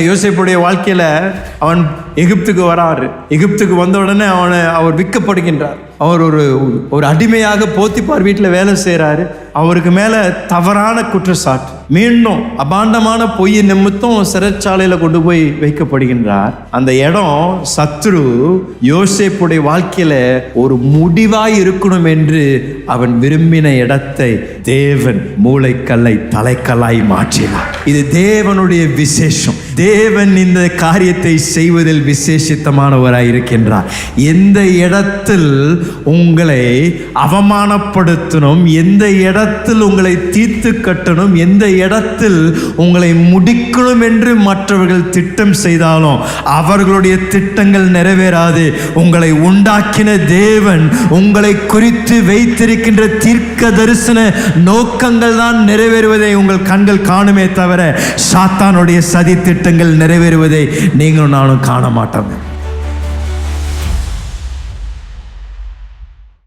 யோசேப்புடைய வாழ்க்கையில அவன் எகிப்துக்கு வராரு. எகிப்துக்கு வந்த உடனே அவர் விற்கப்படுகின்றார். அவர் ஒரு அடிமையாக போத்திபார் வீட்டில் வேலை செய்கிறாரு. அவருக்கு மேலே தவறான குற்றச்சாட்டு, மீண்டும் அபாண்டமான பொய் நிமித்தம் சிறைச்சாலையில் கொண்டு போய் வைக்கப்படுகின்றார். அந்த இடம் சத்ரு யோசேப்புடைய வாழ்க்கையில ஒரு முடிவாய் இருக்கணும் என்று அவன் விரும்பின இடத்தை தேவன் மூளைக்கல்லை தலைக்கல்லாய் மாற்றினார். இது தேவனுடைய விசேஷம். தேவன் இந்த காரியத்தை செய்வதில் விசேஷித்தமானவராய் இருக்கின்றார். எந்த இடத்தில் உங்களை அவமானப்படுத்தணும், எந்த இடத்தில் உங்களை தீர்த்து கட்டணும், எந்த இடத்தில் உங்களை முடிக்கணும் என்று மற்றவர்கள் திட்டம் செய்தாலும் அவர்களுடைய திட்டங்கள் நிறைவேறாது. உங்களை உண்டாக்கின தேவன் உங்களை குறித்து வைத்திருக்கின்ற தீர்க்க தரிசன நோக்கங்கள் தான் நிறைவேறுவதை உங்கள் கண்கள் காணுமே தவிர சாத்தானுடைய சதி திட்டங்கள் நிறைவேறுவதை நீங்களும் நானும் காண மாட்டோம்.